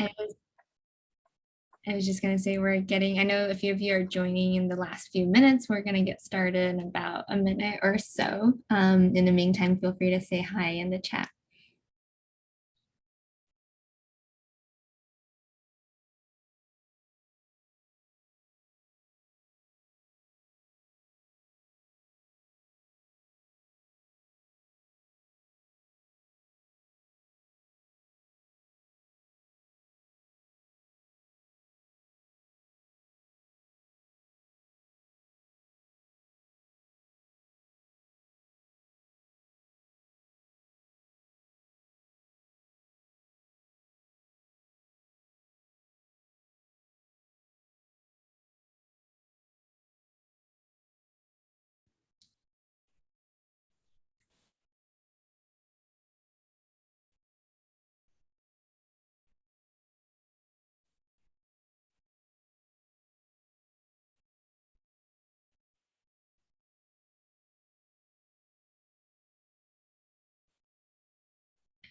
I was, I was just going to say I know a few of you are joining in the last few minutes. We're going to get started in about a minute or so. In the meantime, feel free to say hi in the chat.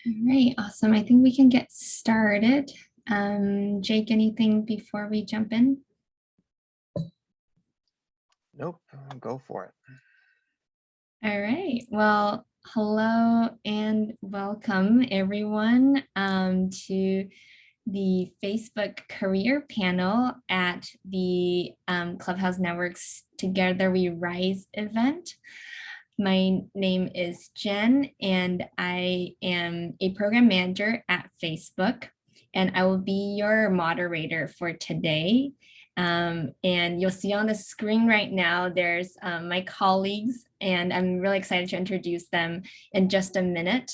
All right, awesome. I think we can get started. Jake, anything before we jump in? Nope, go for it. All right, well, hello and welcome everyone to the Facebook career panel at the Clubhouse Network's Together We Rise event. My name is Jen, and I am a program manager at Facebook, and I will be your moderator for today. And you'll see on the screen right now, there's my colleagues, and I'm really excited to introduce them in just a minute.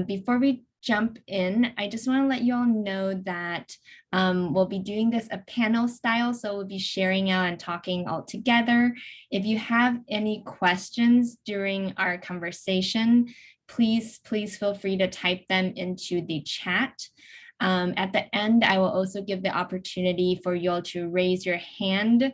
Before we jump in, I just want to let you all know that we'll be doing this a panel style, so we'll be sharing out and talking all together. If you have any questions during our conversation, please feel free to type them into the chat. At the end, I will also give the opportunity for you all to raise your hand,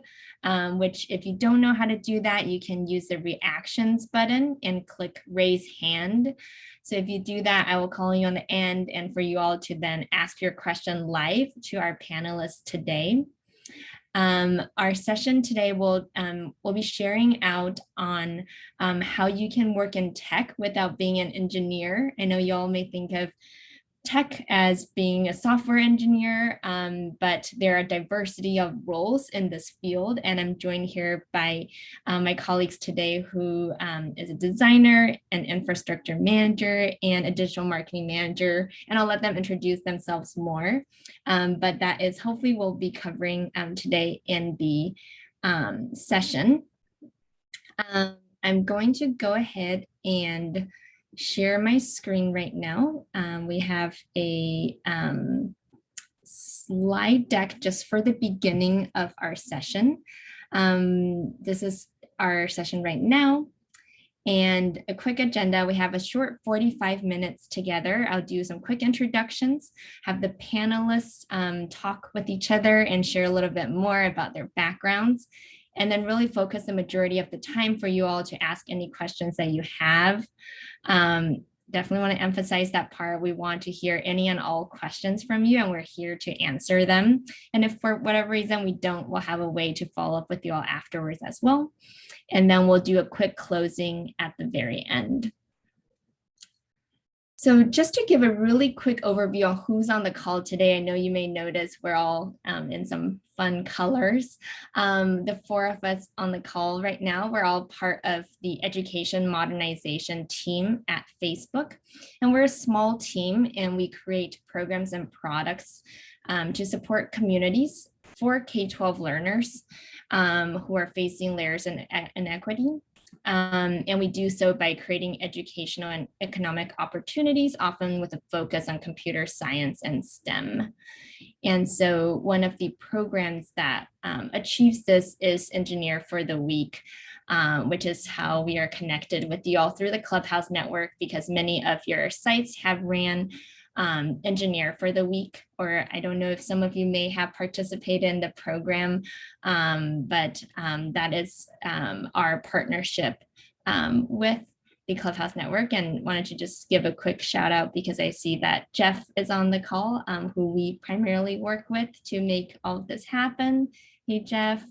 which if you don't know how to do that, you can use the reactions button and click raise hand. So if you do that, I will call you on the end and for you all to then ask your question live to our panelists today. Our session today will be sharing out on how you can work in tech without being an engineer. I know you all may think of tech as being a software engineer, but there are a diversity of roles in this field. And I'm joined here by my colleagues today who is a designer, an infrastructure manager, and a digital marketing manager. And I'll let them introduce themselves more. But that is hopefully we'll be covering today in the session. I'm going to go ahead and share my screen right now. We have a slide deck just for the beginning of our session. This is our session right now. And a quick agenda, we have a short 45 minutes together. I'll do some quick introductions, have the panelists talk with each other and share a little bit more about their backgrounds, and then really focus the majority of the time for you all to ask any questions that you have. Definitely want to emphasize that part. We want to hear any and all questions from you, and we're here to answer them. And if for whatever reason we don't, we'll have a way to follow up with you all afterwards as well. And then we'll do a quick closing at the very end. So just to give a really quick overview on who's on the call today, I know you may notice we're all in some fun colors. The four of us on the call right now, we're all part of the education modernization team at Facebook. And we're a small team and we create programs and products to support communities for K-12 learners who are facing layers and inequity. And we do so by creating educational and economic opportunities, often with a focus on computer science and STEM. And so one of the programs that achieves this is Engineer for the Week, which is how we are connected with you all through the Clubhouse Network, because many of your sites have ran Engineer for the Week, or I don't know if some of you may have participated in the program, but that is our partnership with the Clubhouse Network, and wanted to just give a quick shout out because I see that Jeff is on the call, who we primarily work with to make all of this happen. Hey, Jeff.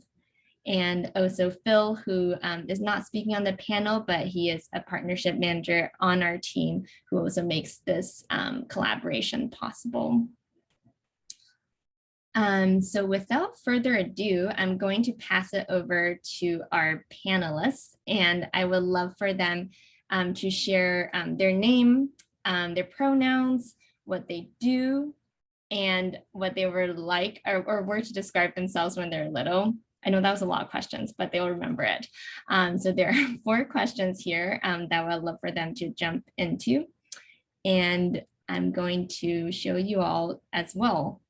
And also Phil, who is not speaking on the panel, but he is a partnership manager on our team who also makes this collaboration possible. So without further ado, I'm going to pass it over to our panelists, and I would love for them to share their name, their pronouns, what they do, and what they were like or were to describe themselves when they're little. I know that was a lot of questions, but they'll remember it. So there are 4 questions here that I would love for them to jump into. And I'm going to show you all as well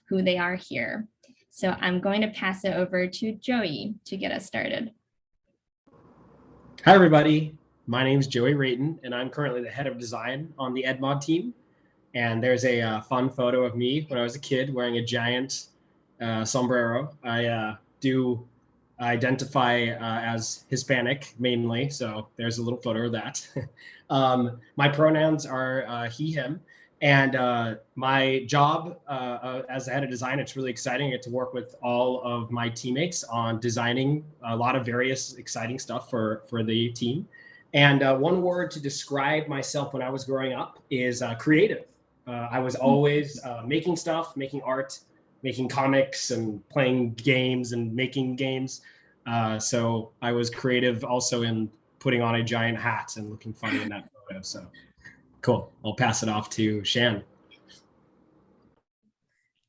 who they are here. So I'm going to pass it over to Joey to get us started. Hi, everybody. My name is Joey Rayton, and I'm currently the head of design on the EdMod team. And there's a fun photo of me when I was a kid wearing a giant sombrero. I do identify as Hispanic mainly, so there's a little photo of that. My pronouns are he, him, and my job as the head of design, it's really exciting. I get to work with all of my teammates on designing a lot of various exciting stuff for the team. And one word to describe myself when I was growing up is creative. I was always making stuff, making art, making comics and playing games and making games. So I was creative also in putting on a giant hat and looking funny in that photo. So cool. I'll pass it off to Shan.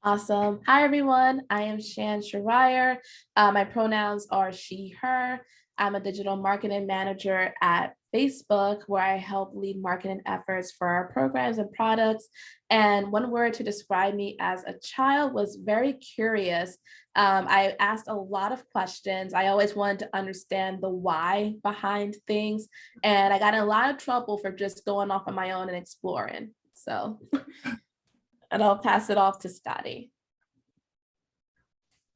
Awesome. Hi, everyone. I am Shan Sharier. My pronouns are she, her. I'm a digital marketing manager at Facebook, where I help lead marketing efforts for our programs and products. And one word to describe me as a child was very curious. I asked a lot of questions. I always wanted to understand the why behind things. And I got in a lot of trouble for just going off on my own and exploring. So, and I'll pass it off to Scotty.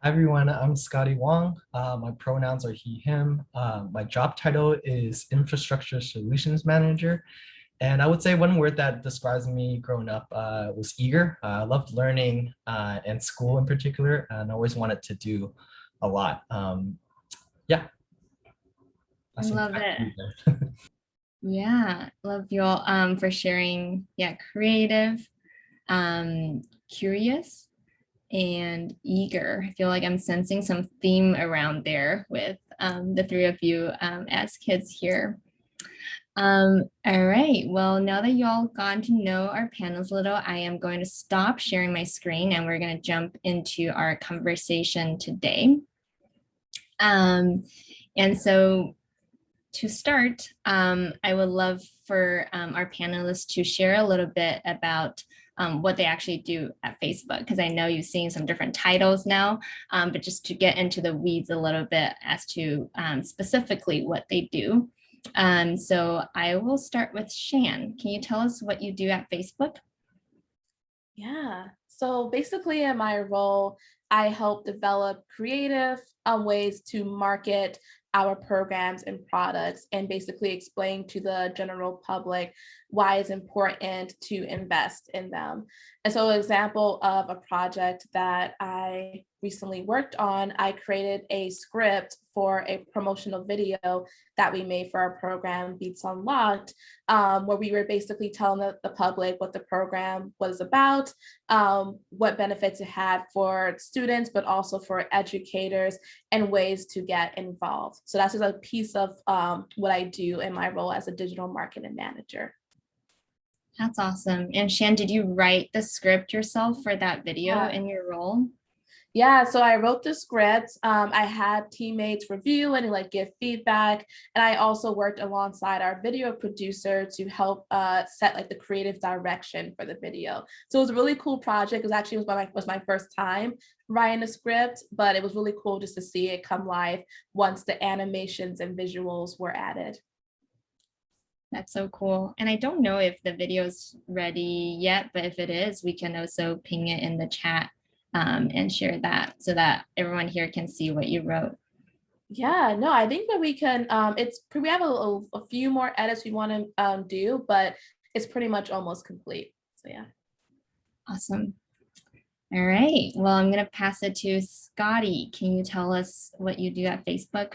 Hi everyone, I'm Scotty Wong. My pronouns are he, him. My job title is Infrastructure Solutions Manager. And I would say one word that describes me growing up was eager. I loved learning and school in particular, and I always wanted to do a lot. Yeah. I love it. Yeah, love you all for sharing. Yeah, creative, curious, and eager. I feel like I'm sensing some theme around there with the 3 of you as kids here. All right, well, now that you all gotten to know our panels a little, I am going to stop sharing my screen and we're going to jump into our conversation today. And so to start, I would love for our panelists to share a little bit about what they actually do at Facebook, because I know you've seen some different titles now, but just to get into the weeds a little bit as to specifically what they do. So I will start with Shan. Can you tell us what you do at Facebook? Yeah, so basically in my role, I help develop creative ways to market our programs and products and basically explain to the general public why it's important to invest in them. And so an example of a project that I recently worked on, I created a script for a promotional video that we made for our program Beats Unlocked, where we were basically telling the public what the program was about, what benefits it had for students, but also for educators and ways to get involved. So that's just a piece of what I do in my role as a digital marketing manager. That's awesome. And Shan, did you write the script yourself for that video in your role? Yeah, so I wrote the script. I had teammates review and like give feedback. And I also worked alongside our video producer to help set like the creative direction for the video. So it was a really cool project. It was actually was my first time writing a script, but it was really cool just to see it come live once the animations and visuals were added. That's so cool. And I don't know if the video's ready yet, but if it is, we can also ping it in the chat and share that so that everyone here can see what you wrote. Yeah, no, I think that we can, we have a few more edits we want to do, but it's pretty much almost complete. So yeah. Awesome. All right. Well, I'm going to pass it to Scotty. Can you tell us what you do at Facebook?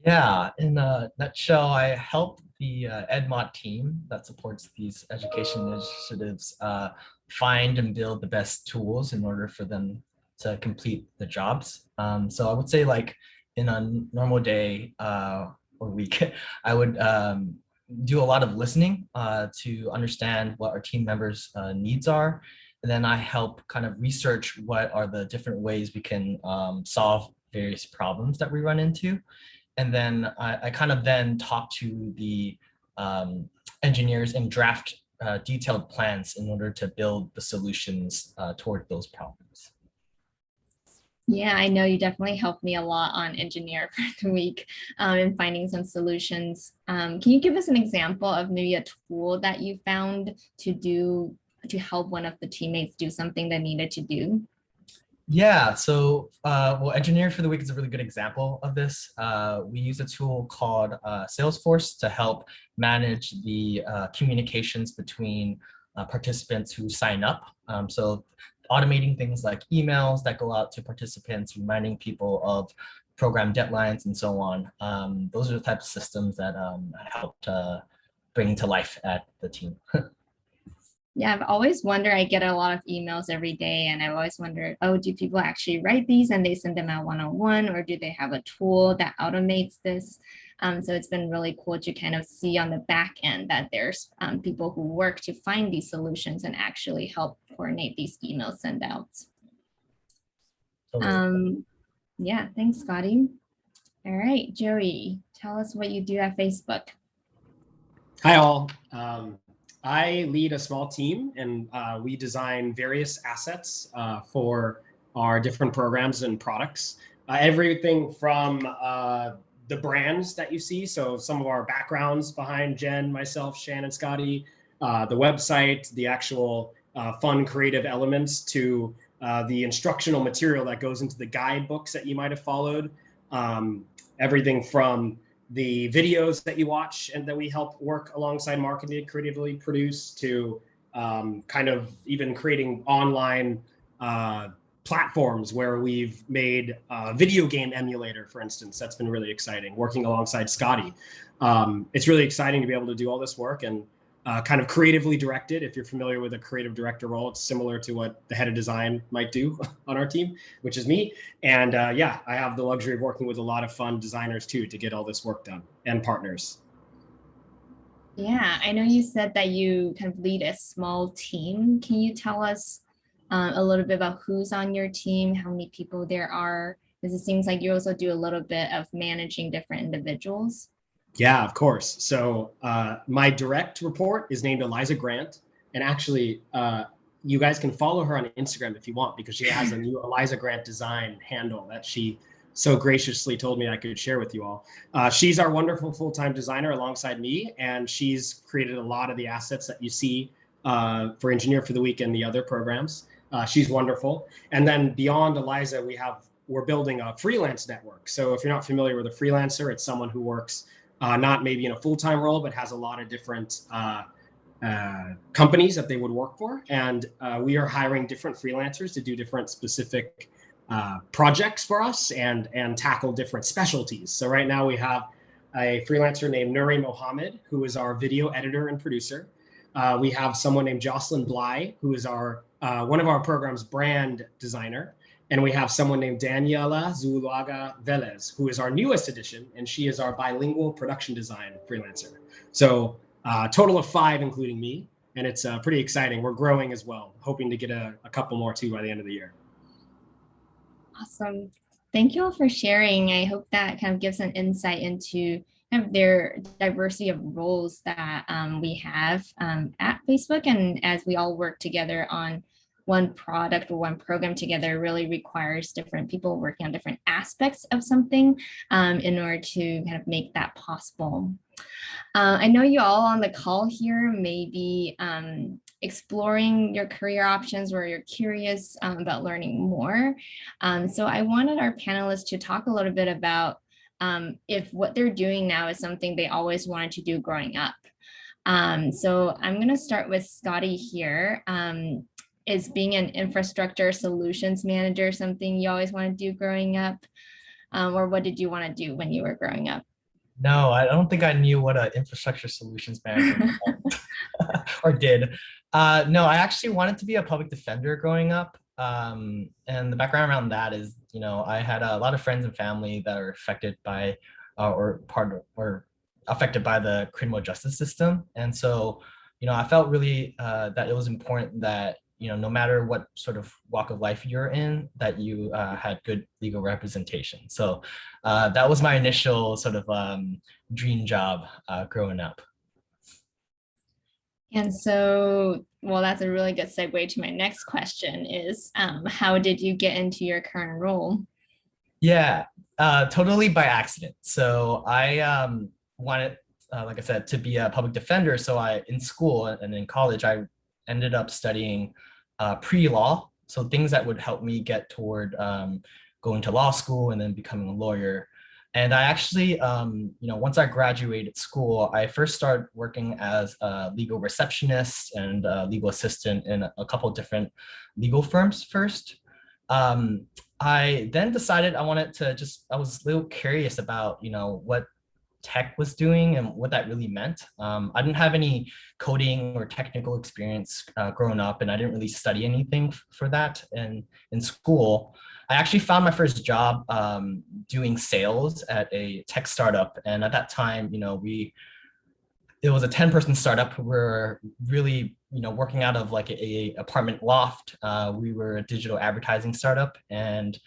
Yeah, in a nutshell, I help the EdMod team that supports these education initiatives find and build the best tools in order for them to complete the jobs. So I would say like in a normal day or week, I would do a lot of listening to understand what our team members' needs are. And then I help kind of research what are the different ways we can solve various problems that we run into. And then I kind of then talk to the engineers and draft detailed plans in order to build the solutions toward those problems. Yeah, I know you definitely helped me a lot on Engineer for the Week and finding some solutions. Can you give us an example of maybe a tool that you found to help one of the teammates do something they needed to do? Yeah, so well, Engineer for the Week is a really good example of this. We use a tool called Salesforce to help manage the communications between participants who sign up. So automating things like emails that go out to participants, reminding people of program deadlines and so on. Those are the types of systems that helped bring to life at the team. Yeah, I've always wondered, I get a lot of emails every day, and I've always wondered, oh, do people actually write these and they send them out one-on-one, or do they have a tool that automates this? So it's been really cool to kind of see on the back end that there's people who work to find these solutions and actually help coordinate these email send outs. Yeah, thanks, Scotty. All right, Joey, tell us what you do at Facebook. Hi, all. I lead a small team, and we design various assets for our different programs and products. Everything from the brands that you see, so some of our backgrounds behind Jen, myself, Shannon, Scotty, the website, the actual fun creative elements, to the instructional material that goes into the guidebooks that you might have followed. Everything from the videos that you watch and that we help work alongside marketing creatively produce, to kind of even creating online platforms where we've made a video game emulator, for instance. That's been really exciting, working alongside Scotty. It's really exciting to be able to do all this work and kind of creatively directed. If you're familiar with a creative director role, it's similar to what the head of design might do on our team, which is me. And yeah, I have the luxury of working with a lot of fun designers too to get all this work done, and partners. Yeah, I know you said that you kind of lead a small team. Can you tell us a little bit about who's on your team, how many people there are? Because it seems like you also do a little bit of managing different individuals. Yeah, of course. So my direct report is named Eliza Grant. And actually, you guys can follow her on Instagram if you want, because she has a new Eliza Grant design handle that she so graciously told me I could share with you all. She's our wonderful full-time designer alongside me, and she's created a lot of the assets that you see for Engineer for the Week and the other programs. She's wonderful. And then beyond Eliza, we're building a freelance network. So if you're not familiar with a freelancer, it's someone who works not maybe in a full-time role, but has a lot of different companies that they would work for. And we are hiring different freelancers to do different specific projects for us and tackle different specialties. So right now we have a freelancer named Nuri Mohammed, who is our video editor and producer. We have someone named Jocelyn Bly, who is our one of our program's brand designer. And we have someone named Daniela Zuluaga Velez, who is our newest addition, and she is our bilingual production design freelancer. So total of 5, including me, and it's pretty exciting. We're growing as well, hoping to get a couple more too by the end of the year. Awesome. Thank you all for sharing. I hope that kind of gives an insight into kind of their diversity of roles that we have at Facebook, and as we all work together on one product or one program together really requires different people working on different aspects of something in order to kind of make that possible. I know you all on the call here may be exploring your career options or you're curious about learning more. So I wanted our panelists to talk a little bit about if what they're doing now is something they always wanted to do growing up. So I'm going to start with Scotty here. Is being an infrastructure solutions manager something you always want to do growing up? Or what did you want to do when you were growing up? No, I don't think I knew what an infrastructure solutions manager meant or did. No, I actually wanted to be a public defender growing up. And the background around that is, I had a lot of friends and family that are affected by or affected by the criminal justice system. And so, I felt really that it was important that, no matter what sort of walk of life you're in, that you had good legal representation. So that was my initial sort of dream job growing up. And so, well, that's a really good segue to my next question is, how did you get into your current role? Yeah, totally by accident. So I wanted, like I said, to be a public defender. So in school and in college, I ended up studying pre-law. So things that would help me get toward going to law school and then becoming a lawyer. And I actually, once I graduated school, I first started working as a legal receptionist and a legal assistant in a couple of different legal firms first. I then decided I was a little curious about, what tech was doing and what that really meant. I didn't have any coding or technical experience growing up, and I didn't really study anything for that in school. I actually found my first job doing sales at a tech startup. And at that time, it was a 10-person startup who were really, working out of like a apartment loft. We were a digital advertising startup, and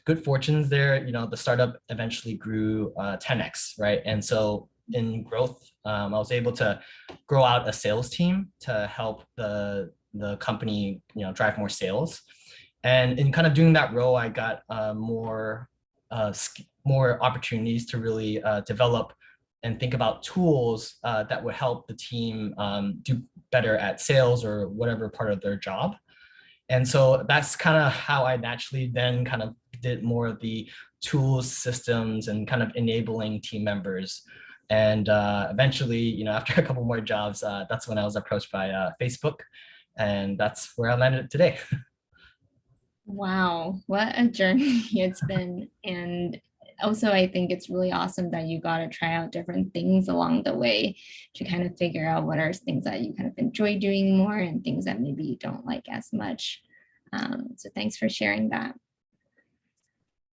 good fortunes there. The startup eventually grew 10x, right? And so in growth, I was able to grow out a sales team to help the company, drive more sales. And in kind of doing that role, I got more opportunities to really develop and think about tools that would help the team do better at sales or whatever part of their job. And so that's kind of how I naturally then kind of did more of the tools, systems, and kind of enabling team members. And eventually, after a couple more jobs, that's when I was approached by Facebook. And that's where I landed today. Wow, what a journey it's been. And also, I think it's really awesome that you got to try out different things along the way to kind of figure out what are things that you kind of enjoy doing more and things that maybe you don't like as much. So thanks for sharing that.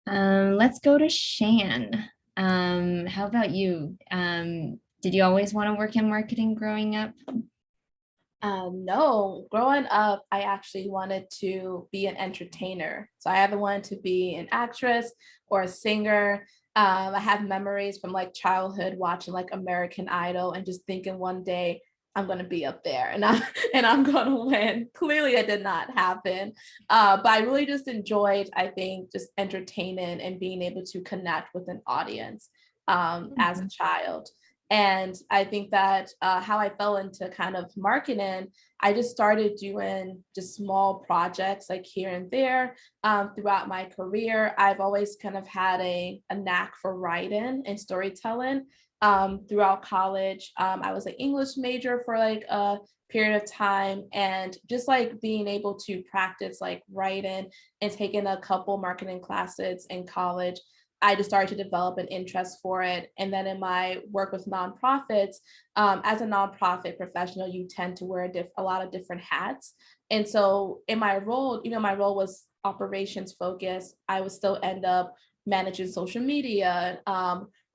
Let's go to Shan. How about you? Did you always want to work in marketing growing up? No, growing up, I actually wanted to be an entertainer. So I either wanted to be an actress or a singer. I have memories from like childhood watching like American Idol and just thinking one day I'm going to be up there and I'm going to win. Clearly, it did not happen. But I really just enjoyed, I think, just entertaining and being able to connect with an audience as a child. And I think that how I fell into kind of marketing, I just started doing just small projects like here and there throughout my career. I've always kind of had a knack for writing and storytelling. Throughout college, I was an English major for like a period of time, and just like being able to practice like writing and taking a couple marketing classes in college, I just started to develop an interest for it. And then in my work with nonprofits, as a nonprofit professional, you tend to wear a lot of different hats. And so in my role, my role was operations focused. I would still end up managing social media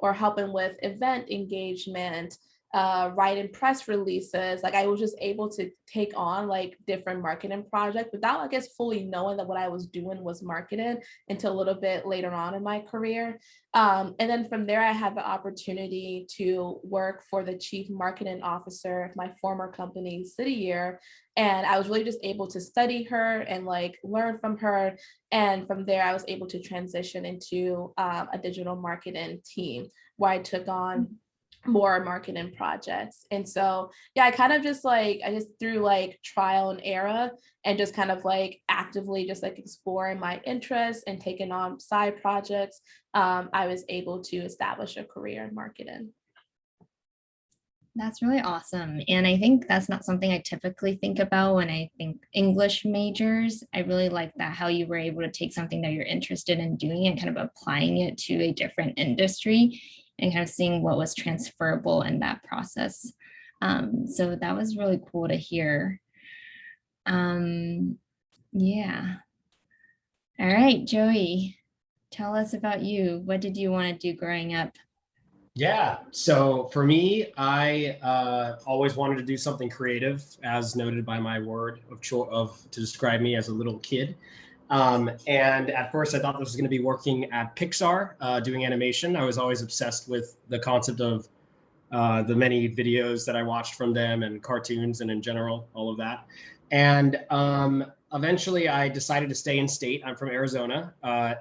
or helping with event engagement, writing press releases. Like I was just able to take on like different marketing projects without, I guess, fully knowing that what I was doing was marketing until a little bit later on in my career. And then from there, I had the opportunity to work for the chief marketing officer of my former company, City Year. And I was really just able to study her and like learn from her. And from there, I was able to transition into a digital marketing team where I took on more marketing projects. And so, yeah, I kind of just like, I just through like trial and error and just kind of like actively just like exploring my interests and taking on side projects, I was able to establish a career in marketing. That's really awesome. And I think that's not something I typically think about when I think English majors. I really like that, how you were able to take something that you're interested in doing and kind of applying it to a different industry and kind of seeing what was transferable in that process. So that was really cool to hear. Yeah. All right, Joey, tell us about you. What did you want to do growing up? Yeah, so for me, I always wanted to do something creative, as noted by my word to describe me as a little kid. And at first, I thought this was going to be working at Pixar, doing animation. I was always obsessed with the concept of the many videos that I watched from them and cartoons and in general, all of that. And eventually I decided to stay in state. I'm from Arizona.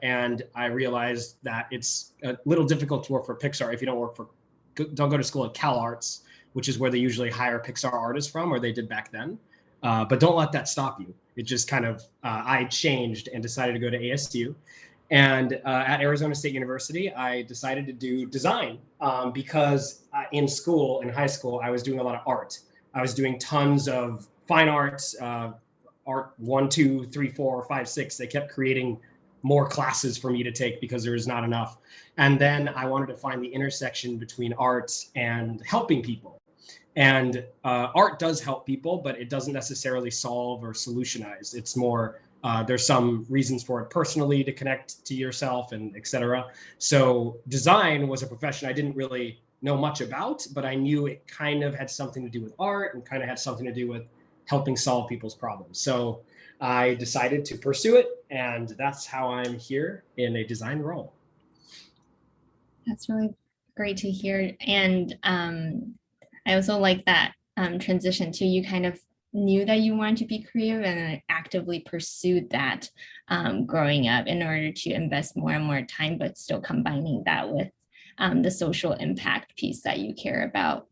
And I realized that it's a little difficult to work for Pixar if you don't go to school at Cal Arts, which is where they usually hire Pixar artists from, or they did back then. But don't let that stop you. It just kind of, I changed and decided to go to ASU. And at Arizona State University, I decided to do design because in high school, I was doing a lot of art. I was doing tons of fine arts, art 1, 2, 3, 4, 5, 6. They kept creating more classes for me to take because there was not enough. And then I wanted to find the intersection between art and helping people. And art does help people, but it doesn't necessarily solve or solutionize. It's more, there's some reasons for it personally to connect to yourself and et cetera. So design was a profession I didn't really know much about, but I knew it kind of had something to do with art and kind of had something to do with helping solve people's problems. So I decided to pursue it, and that's how I'm here in a design role. That's really great to hear. And I also like that transition too. You kind of knew that you wanted to be creative and then actively pursued that growing up in order to invest more and more time, but still combining that with the social impact piece that you care about.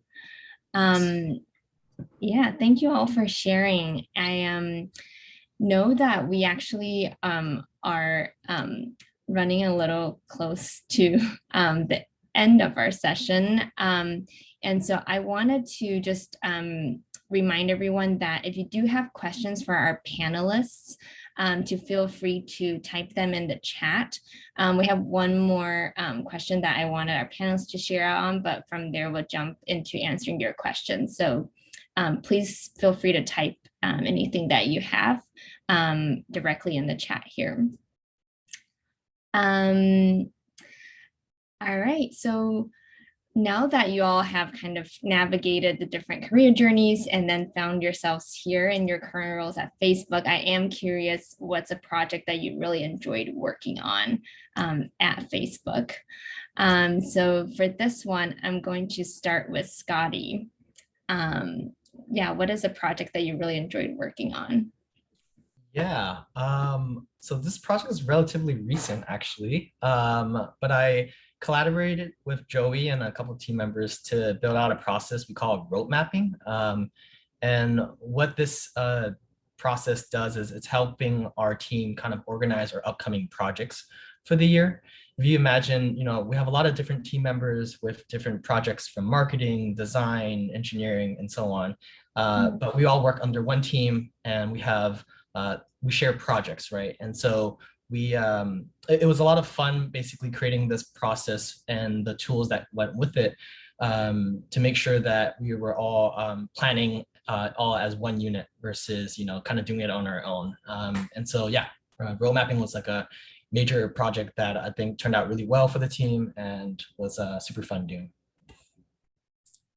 Yeah, thank you all for sharing. I know that we actually are running a little close to the end of our session. And so I wanted to just remind everyone that if you do have questions for our panelists, to feel free to type them in the chat. We have one more question that I wanted our panelists to share out on, but from there we'll jump into answering your questions. So please feel free to type anything that you have directly in the chat here. All right, so now that you all have kind of navigated the different career journeys and then found yourselves here in your current roles at Facebook, I am curious, what's a project that you really enjoyed working on at Facebook? So for this one, I'm going to start with Scotty. Yeah, what is a project that you really enjoyed working on? Yeah, so this project is relatively recent actually, but I collaborated with Joey and a couple of team members to build out a process we call road mapping. And what this process does is it's helping our team kind of organize our upcoming projects for the year. If you imagine, we have a lot of different team members with different projects from marketing, design, engineering, and so on. But we all work under one team and we share projects, right? And so it was a lot of fun basically creating this process and the tools that went with it to make sure that we were all planning all as one unit versus, kind of doing it on our own. And so, yeah, road mapping was like a major project that I think turned out really well for the team and was super fun doing.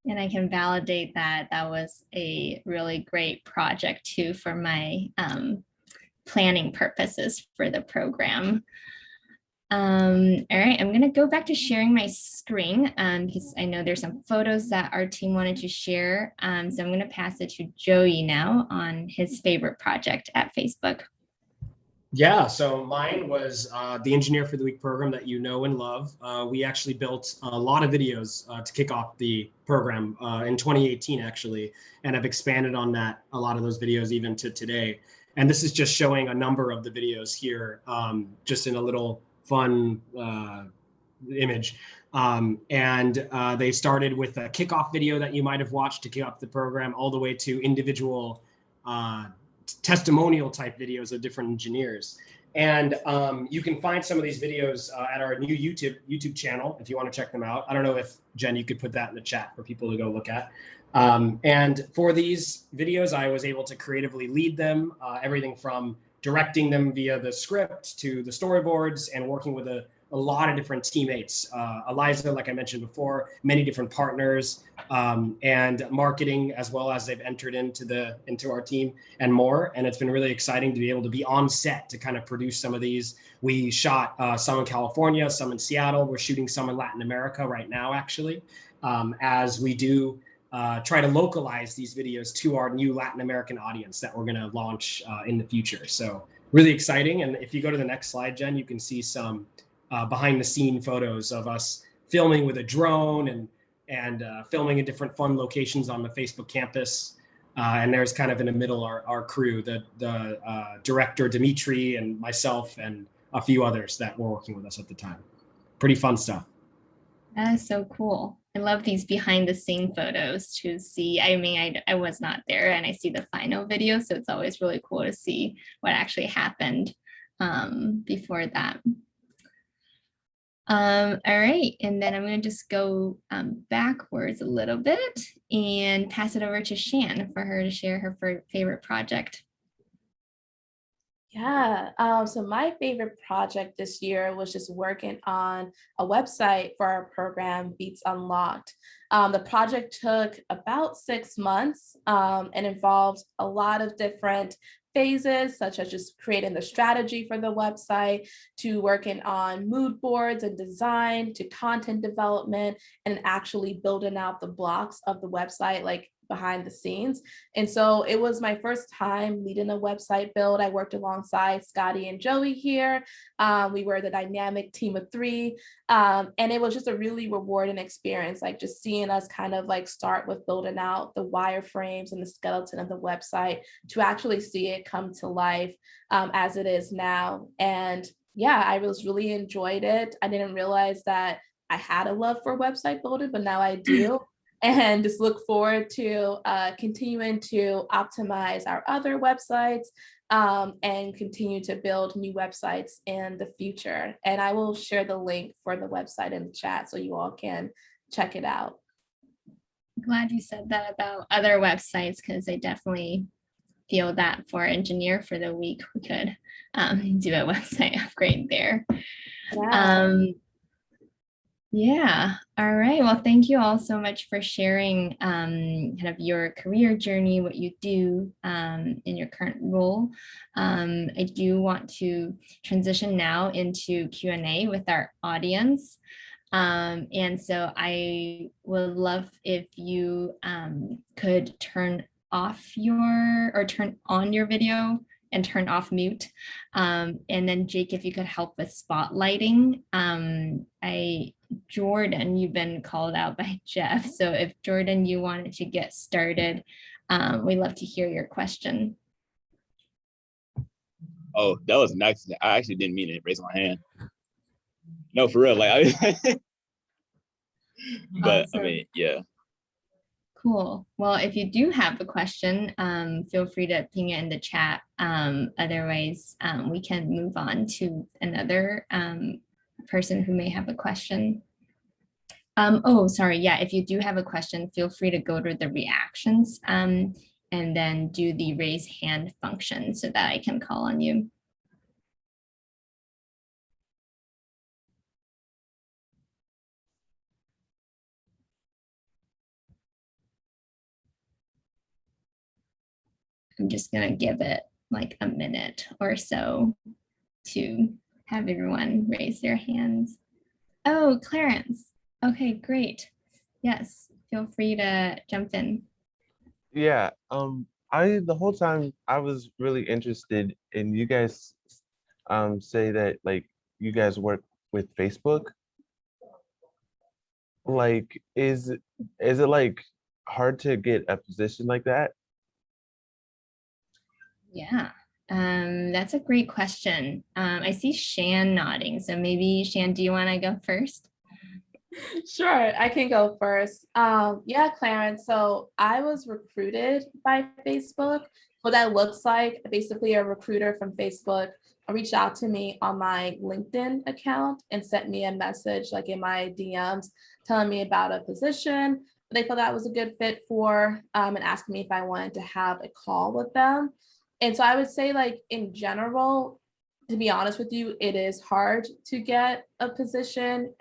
And I can validate that that was a really great project too for my planning purposes for the program. All right, I'm gonna go back to sharing my screen because I know there's some photos that our team wanted to share. So I'm gonna pass it to Joey now on his favorite project at Facebook. Yeah, so mine was the Engineer for the Week program that you know and love. We actually built a lot of videos to kick off the program in 2018, actually, and have expanded on that, a lot of those videos even to today. And this is just showing a number of the videos here, just in a little fun image. They started with a kickoff video that you might have watched to kick off the program, all the way to individual testimonial type videos of different engineers. And you can find some of these videos at our new YouTube channel if you want to check them out. I don't know if, Jen, you could put that in the chat for people to go look at. And for these videos, I was able to creatively lead them, everything from directing them via the script to the storyboards and working with a lot of different teammates. Eliza, like I mentioned before, many different partners, and marketing, as well as they've entered into our team and more. And it's been really exciting to be able to be on set to kind of produce some of these. We shot some in California, some in Seattle. We're shooting some in Latin America right now, actually, as we do try to localize these videos to our new Latin American audience that we're going to launch in the future. So really exciting. And if you go to the next slide, Jen, you can see some behind the scene photos of us filming with a drone and filming in different fun locations on the Facebook campus. And there's kind of in the middle our crew, the director Dimitri and myself and a few others that were working with us at the time. Pretty fun stuff. That is so cool. I love these behind the scene photos to see. I mean, I was not there and I see the final video, so it's always really cool to see what actually happened before that. All right, and then I'm going to just go backwards a little bit and pass it over to Shan for her to share her favorite project. Yeah, so my favorite project this year was just working on a website for our program, Beats Unlocked. The project took about 6 months and involved a lot of different phases, such as just creating the strategy for the website, to working on mood boards and design, to content development, and actually building out the blocks of the website, like behind the scenes. And so it was my first time leading a website build. I worked alongside Scotty and Joey here. We were the dynamic team of 3. And it was just a really rewarding experience, like just seeing us kind of like start with building out the wireframes and the skeleton of the website to actually see it come to life as it is now. And yeah, I really enjoyed it. I didn't realize that I had a love for website building, but now I do. And just look forward to continuing to optimize our other websites and continue to build new websites in the future. And I will share the link for the website in the chat so you all can check it out. Glad you said that about other websites, because I definitely feel that for Engineer for the Week, we could do a website upgrade there. Yeah. Yeah. All right. Well, thank you all so much for sharing kind of your career journey, what you do in your current role. I do want to transition now into Q&A with our audience. And so I would love if you could turn on your video and turn off mute. And then Jake, if you could help with spotlighting. Jordan, you've been called out by Jeff. So if Jordan, you wanted to get started, we'd love to hear your question. Oh, that was nice. I actually didn't mean to raise my hand. No, for real. Like, but Awesome. I mean, yeah. Cool. Well, if you do have a question, feel free to ping it in the chat. Otherwise, we can move on to another person who may have a question. Oh, sorry. Yeah, if you do have a question, feel free to go to the reactions and then do the raise hand function so that I can call on you. I'm just gonna give it like a minute or so to have everyone raise their hands. Oh, Clarence. Okay, great. Yes, feel free to jump in. Yeah, the whole time I was really interested in you guys say that like you guys work with Facebook. Like is it like hard to get a position like that? Yeah, that's a great question. I see Shan nodding, so maybe Shan, do you want to go first? Sure, I can go first. Yeah, Clarence. So I was recruited by Facebook. What that looks like, basically a recruiter from Facebook reached out to me on my LinkedIn account and sent me a message like in my DMs telling me about a position they thought that was a good fit for, and asked me if I wanted to have a call with them. And so I would say like in general, to be honest with you, it is hard to get a position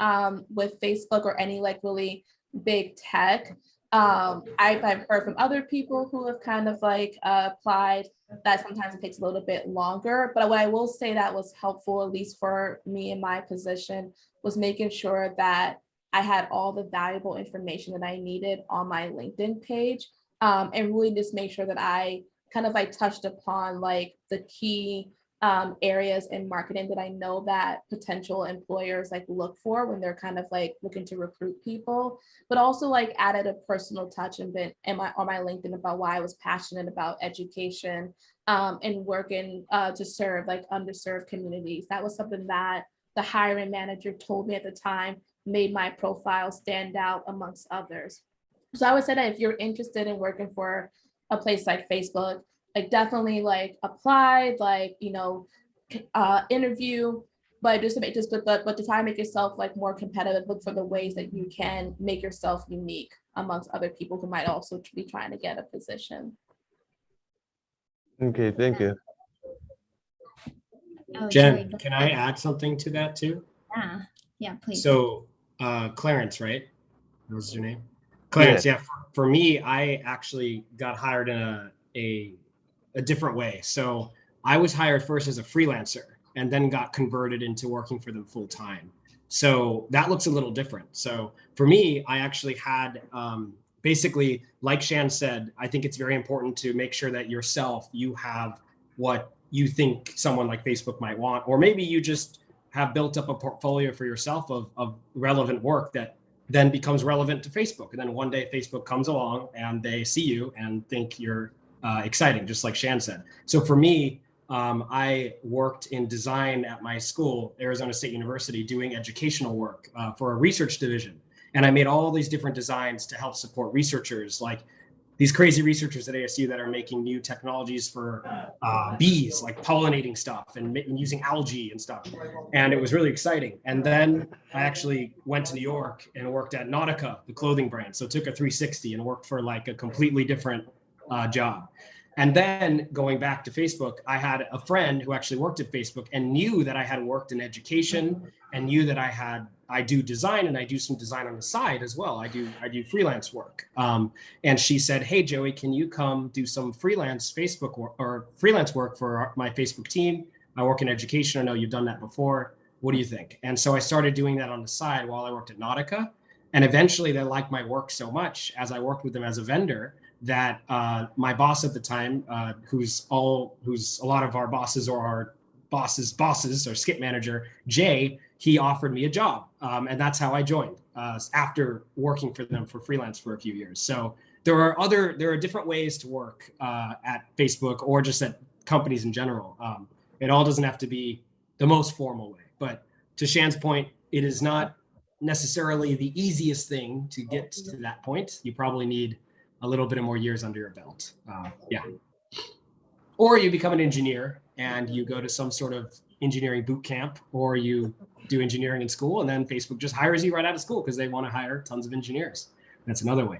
with Facebook or any like really big tech. I've heard from other people who have kind of like applied that sometimes it takes a little bit longer. But what I will say that was helpful, at least for me in my position, was making sure that I had all the valuable information that I needed on my LinkedIn page, and really just make sure that I kind of like touched upon like the key areas in marketing that I know that potential employers like look for when they're kind of like looking to recruit people, but also like added a personal touch and been on my LinkedIn about why I was passionate about education and working to serve like underserved communities. That was something that the hiring manager told me at the time made my profile stand out amongst others. So I would say that if you're interested in working for a place like Facebook, like definitely like apply, like, you know, interview, but just to make just but to try to make yourself like more competitive, look for the ways that you can make yourself unique amongst other people who might also be trying to get a position. Okay, thank you. Oh, Jen, Joey, can I add something to that too? yeah, please. So Clarence, right? What was your name? Yeah. Clarence, yeah. For me, I actually got hired in a different way. So I was hired first as a freelancer and then got converted into working for them full time. So that looks a little different. So for me, I actually had basically, like Shan said, I think it's very important to make sure that yourself, you have what you think someone like Facebook might want, or maybe you just have built up a portfolio for yourself of relevant work that then becomes relevant to Facebook. And then one day Facebook comes along and they see you and think you're exciting, just like Shan said. So for me, I worked in design at my school, Arizona State University, doing educational work for a research division. And I made all these different designs to help support researchers, like these crazy researchers at ASU that are making new technologies for bees, like pollinating stuff and using algae and stuff. And it was really exciting. And then I actually went to New York and worked at Nautica, the clothing brand. So took a 360 and worked for like a completely different job. And then going back to Facebook, I had a friend who actually worked at Facebook and knew that I had worked in education and knew that I do design and I do some design on the side as well. I do freelance work. And she said, "Hey, Joey, can you come do some freelance Facebook work or freelance work for my Facebook team? I work in education. I know you've done that before. What do you think?" And so I started doing that on the side while I worked at Nautica. And eventually they liked my work so much as I worked with them as a vendor that my boss at the time, who's a lot of our bosses or our bosses or skip manager, Jay, he offered me a job. And that's how I joined after working for them for freelance for a few years. So there are different ways to work at Facebook or just at companies in general. It all doesn't have to be the most formal way. But to Shan's point, it is not necessarily the easiest thing to get to that point. You probably need a little bit of more years under your belt. Yeah. Or you become an engineer and you go to some sort of engineering boot camp, or you do engineering in school and then Facebook just hires you right out of school because they want to hire tons of engineers. That's another way.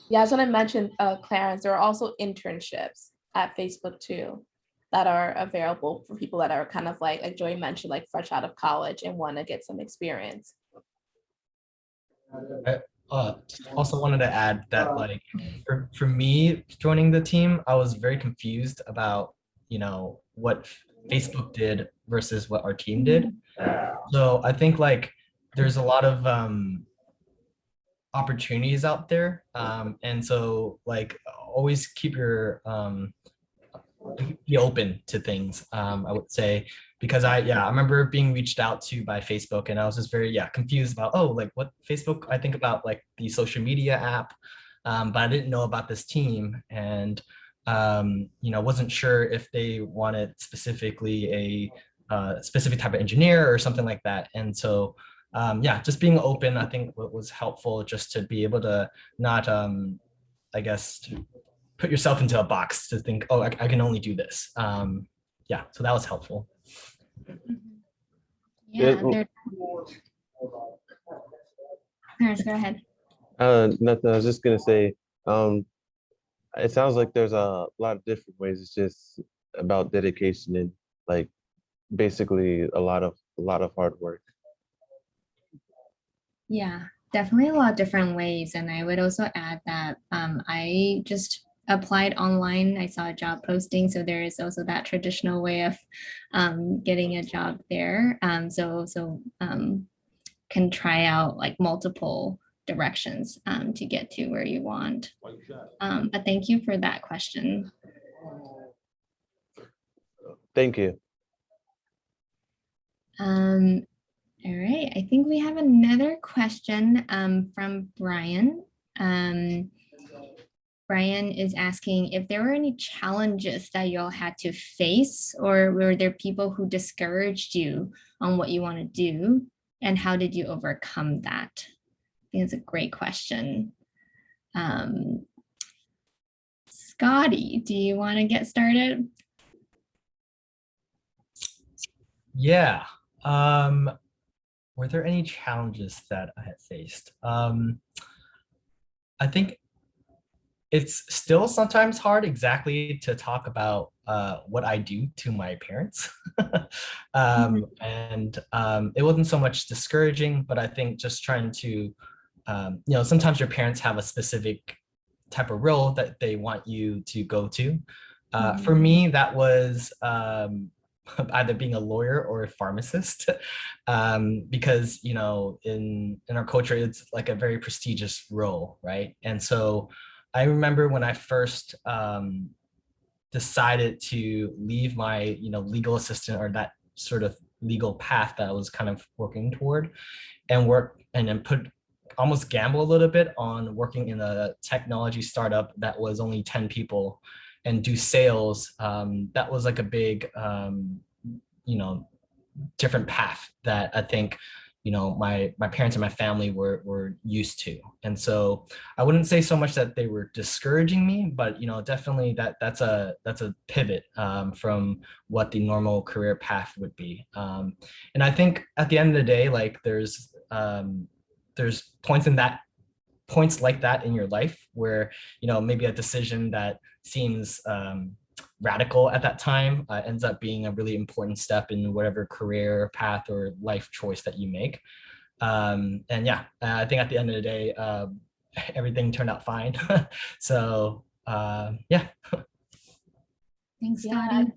Yeah, I was going to mention, Clarence, there are also internships at Facebook too that are available for people that are kind of like Joey mentioned, like fresh out of college and want to get some experience. Also wanted to add that like for me joining the team, I was very confused about, what Facebook did versus what our team did. So I think like there's a lot of opportunities out there. And so like always keep your be open to things, I would say, because I remember being reached out to by Facebook and I was just very confused about, oh, like what Facebook. I think about like the social media app, but I didn't know about this team, and wasn't sure if they wanted specifically a specific type of engineer or something like that. And so just being open, I think what was helpful, just to be able to not I guess put yourself into a box to think, oh, I can only do this. So that was helpful. Yeah, Yeah, Paris, go ahead. nothing. I was just gonna say, it sounds like there's a lot of different ways. It's just about dedication and like basically a lot of hard work. Yeah, definitely a lot of different ways. And I would also add that I just applied online. I saw a job posting. So there is also that traditional way of getting a job there. Can try out like multiple directions to get to where you want. But thank you for that question. Thank you. All right, I think we have another question from Brian. Brian is asking if there were any challenges that y'all had to face, or were there people who discouraged you on what you want to do, and how did you overcome that? I think it's a great question. Scotty, do you want to get started? Yeah. Were there any challenges that I had faced? I think it's still sometimes hard exactly to talk about what I do to my parents. And it wasn't so much discouraging, but I think just trying to, sometimes your parents have a specific type of role that they want you to go to. For me, that was either being a lawyer or a pharmacist, because in our culture it's like a very prestigious role, right? And so I remember when I first decided to leave my legal assistant, or that sort of legal path that I was kind of working toward, and work and then put almost gamble a little bit on working in a technology startup that was only 10 people and do sales. That was like a big different path that I think my parents and my family were used to. And so I wouldn't say so much that they were discouraging me, but definitely that's a pivot from what the normal career path would be. And I think at the end of the day, like there's points like that in your life where maybe a decision that seems radical at that time ends up being a really important step in whatever career path or life choice that you make. And I think at the end of the day, everything turned out fine. So yeah. Thanks, Yeah, Scotty.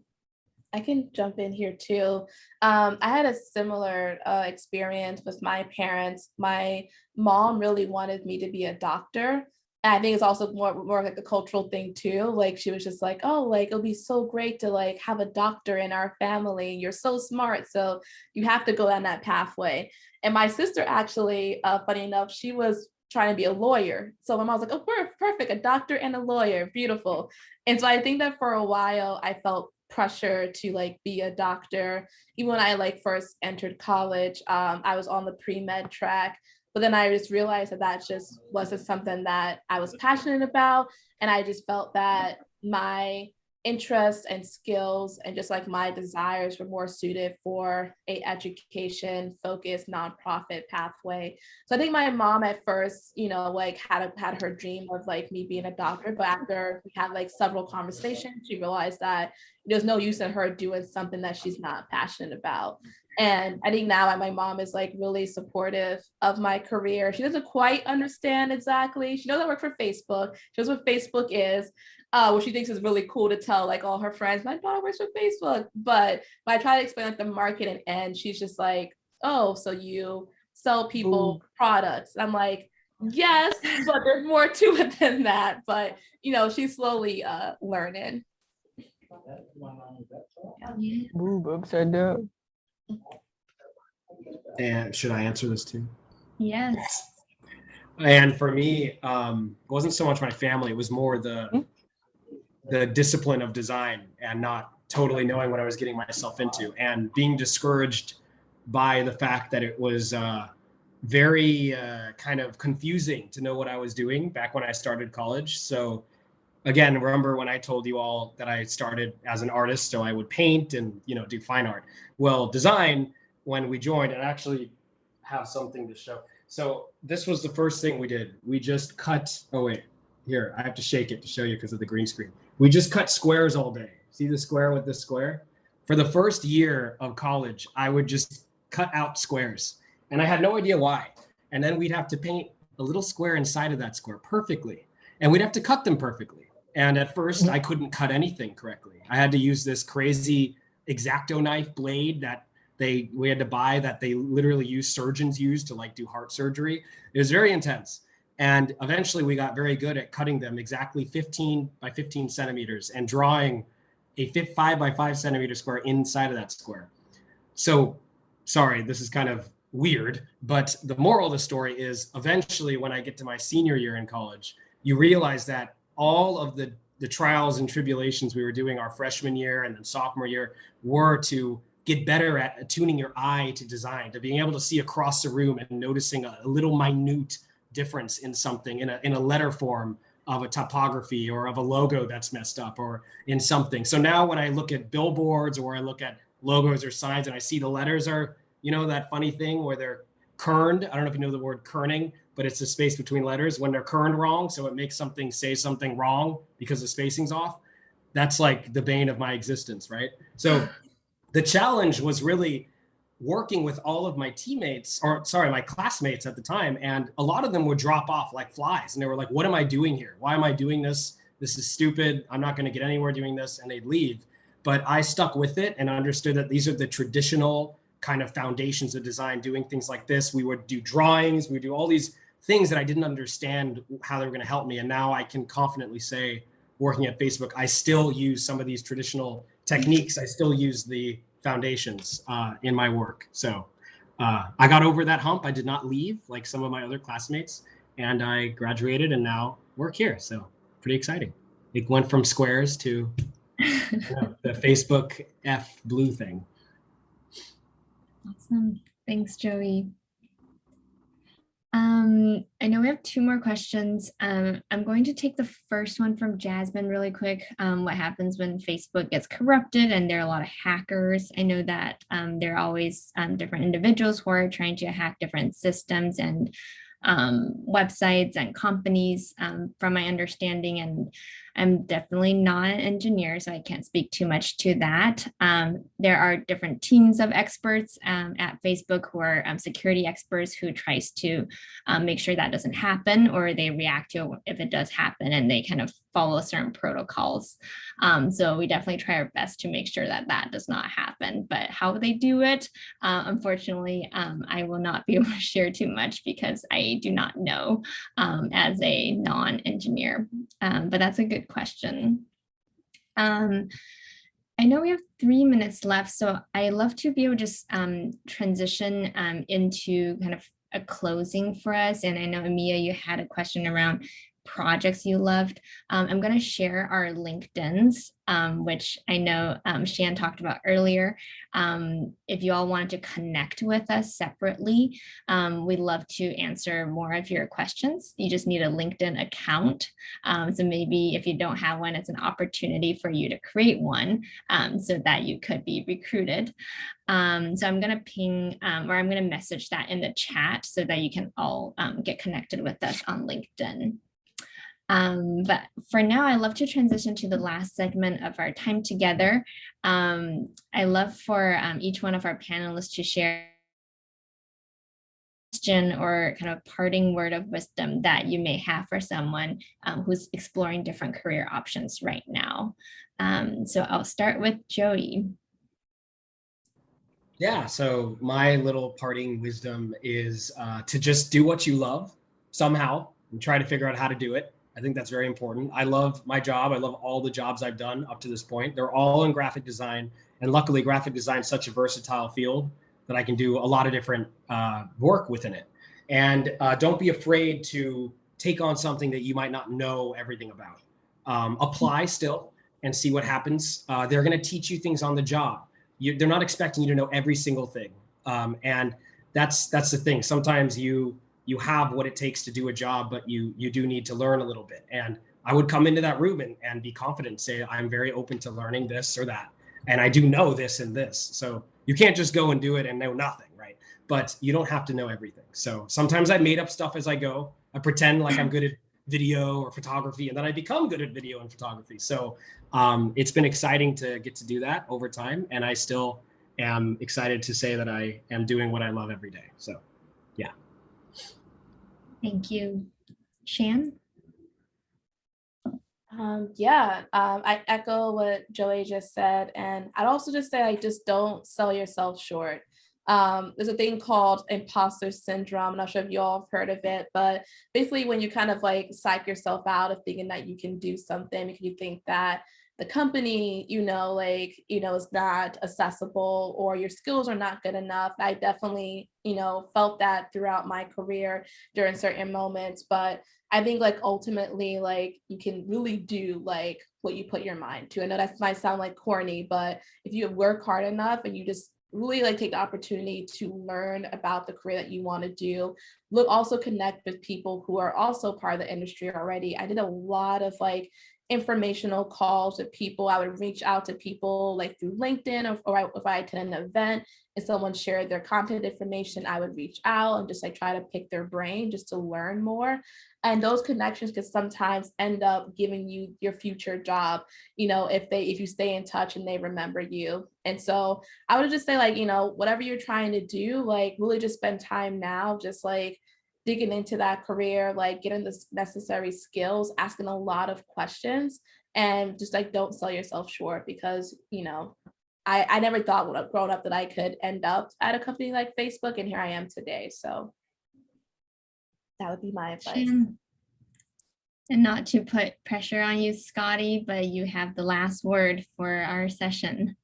I can jump in here too. I had a similar experience with my parents. My mom really wanted me to be a doctor. And I think it's also more like a cultural thing too. Like she was just like, oh, like it'll be so great to like have a doctor in our family. You're so smart. So you have to go down that pathway. And my sister actually, funny enough, she was trying to be a lawyer. So my mom was like, oh, perfect, a doctor and a lawyer, beautiful. And so I think that for a while I felt pressure to like be a doctor. Even when I like first entered college, I was on the pre-med track, but then I just realized that just wasn't something that I was passionate about. And I just felt that my interests and skills and just like my desires were more suited for a education focused nonprofit pathway. So I think my mom at first, like had her dream of like me being a doctor, but after we had like several conversations, she realized that there's no use in her doing something that she's not passionate about. And I think now my mom is like really supportive of my career. She doesn't quite understand exactly. She knows I work for Facebook. She knows what Facebook is, which she thinks is really cool to tell like all her friends, my daughter works for Facebook. But when I try to explain like the market and she's just like, oh, so you sell people products. I'm like, yes, but there's more to it than that. But you know, she's slowly learning. Ooh, upside down. And should I answer this too? Yes. And for me, it wasn't so much my family, it was more the discipline of design and not totally knowing what I was getting myself into and being discouraged by the fact that it was very kind of confusing to know what I was doing back when I started college. So again, remember when I told you all that I started as an artist, so I would paint and, you know, do fine art. Well, design, when we joined, and actually have something to show. So this was the first thing we did. We just cut, oh wait, here, I have to shake it to show you because of the green screen. We just cut squares all day. See the square with the square? For the first year of college, I would just cut out squares and I had no idea why. And then we'd have to paint a little square inside of that square perfectly. And we'd have to cut them perfectly. And at first I couldn't cut anything correctly. I had to use this crazy X-Acto knife blade that we had to buy that they literally surgeons use to like do heart surgery. It was very intense. And eventually we got very good at cutting them exactly 15 by 15 centimeters and drawing a 5 by 5 centimeter square inside of that square. So sorry, this is kind of weird, but the moral of the story is eventually when I get to my senior year in college, you realize that all of the trials and tribulations we were doing our freshman year and then sophomore year were to get better at attuning your eye to design, to being able to see across the room and noticing a little minute difference in something, in a letter form of a typography or of a logo that's messed up or in something. So now when I look at billboards or I look at logos or signs and I see the letters are, you know, that funny thing where they're kerned. I don't know if you know the word kerning, but it's the space between letters when they're kerned wrong. So it makes something say something wrong because the spacing's off. That's like the bane of my existence, right? So the challenge was really working with all of my teammates, or sorry, my classmates at the time. And a lot of them would drop off like flies. And they were like, what am I doing here? Why am I doing this? This is stupid. I'm not going to get anywhere doing this. And they'd leave. But I stuck with it and understood that these are the traditional kind of foundations of design, doing things like this. We would do drawings. We would do all these things that I didn't understand how they were going to help me. And now I can confidently say, working at Facebook, I still use some of these traditional techniques. I still use the foundations in my work. So I got over that hump. I did not leave like some of my other classmates, and I graduated and now work here. So pretty exciting. It went from squares to the Facebook F blue thing. Awesome. Thanks, Joey. I know we have 2 more questions. I'm going to take the first one from Jasmine really quick. What happens when Facebook gets corrupted and there are a lot of hackers? I know that there are always different individuals who are trying to hack different systems and websites and companies, from my understanding, and I'm definitely not an engineer, so I can't speak too much to that. There are different teams of experts at Facebook who are security experts who tries to make sure that doesn't happen, or they react to it if it does happen, and they kind of follow certain protocols. So we definitely try our best to make sure that that does not happen. But how they do it, unfortunately, I will not be able to share too much because I do not know as a non-engineer. But that's a good question. I know we have 3 minutes left, so I love to be able to just transition into kind of a closing for us. And I know, Amia, you had a question around projects you loved. I'm going to share our LinkedIns, which I know Shan talked about earlier. If you all wanted to connect with us separately, we'd love to answer more of your questions. You just need a LinkedIn account. So maybe if you don't have one, it's an opportunity for you to create one so that you could be recruited. So I'm going to ping or I'm going to message that in the chat so that you can all get connected with us on LinkedIn. But for now, I love to transition to the last segment of our time together. I love for each one of our panelists to share or kind of parting word of wisdom that you may have for someone who's exploring different career options right now. So I'll start with Joey. Yeah, so my little parting wisdom is to just do what you love somehow and try to figure out how to do it. I think that's very important. I love my job. I love all the jobs I've done up to this point. They're all in graphic design. And luckily, graphic design is such a versatile field that I can do a lot of different work within it. And don't be afraid to take on something that you might not know everything about. Apply still and see what happens. They're going to teach you things on the job. They're not expecting you to know every single thing. And that's the thing. Sometimes you have what it takes to do a job, but you do need to learn a little bit. And I would come into that room and be confident, say, I'm very open to learning this or that. And I do know this and this. So you can't just go and do it and know nothing, right? But you don't have to know everything. So sometimes I made up stuff as I go. I pretend like I'm good at video or photography, and then I become good at video and photography. So it's been exciting to get to do that over time. And I still am excited to say that I am doing what I love every day. So, yeah. Thank you. Shan? I echo what Joey just said. And I'd also just say, just don't sell yourself short. There's a thing called imposter syndrome. I'm not sure if you all have heard of it, but basically when you kind of like psych yourself out of thinking that you can do something because you think that the company, is not accessible or your skills are not good enough. I definitely, felt that throughout my career during certain moments, but I think like ultimately, like you can really do like what you put your mind to. I know that might sound like corny, but if you work hard enough and you just really like take the opportunity to learn about the career that you want to do, also connect with people who are also part of the industry already. I did a lot of like informational calls with people. I would reach out to people like through LinkedIn or if I attend an event and someone shared their contact information, I would reach out and just like try to pick their brain just to learn more. And those connections can sometimes end up giving you your future job, if you stay in touch and they remember you. And so I would just say like, whatever you're trying to do, like really just spend time now, just like digging into that career, like getting the necessary skills, asking a lot of questions, and just like don't sell yourself short because, I never thought when I growing up that I could end up at a company like Facebook, and here I am today. So that would be my advice. Shan. And not to put pressure on you, Scotty, but you have the last word for our session.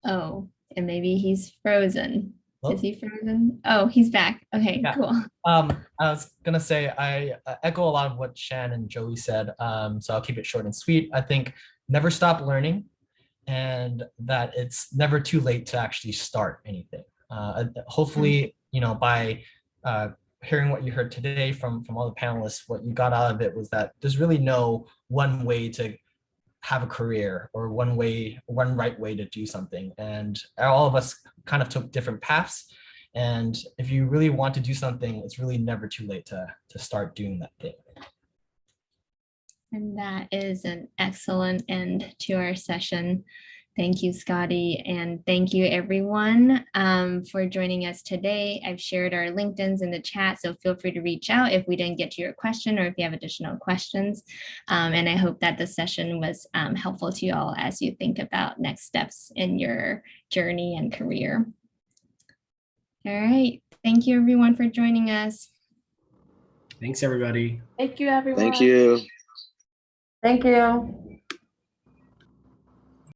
Oh, and maybe he's frozen. Hello? Is he frozen? Oh, he's back. Okay, Yeah. cool. I was gonna say I echo a lot of what Shan and Joey said. So I'll keep it short and sweet. I think never stop learning, and that it's never too late to actually start anything. Hopefully, by hearing what you heard today from all the panelists, what you got out of it was that there's really no one way to have a career or one right way to do something. And all of us kind of took different paths. And if you really want to do something, it's really never too late to start doing that thing. And that is an excellent end to our session. Thank you, Scotty, and thank you everyone for joining us today. I've shared our LinkedIns in the chat, so feel free to reach out if we didn't get to your question or if you have additional questions. And I hope that the session was helpful to you all as you think about next steps in your journey and career. All right, thank you everyone for joining us. Thanks, everybody. Thank you, everyone. Thank you. Thank you.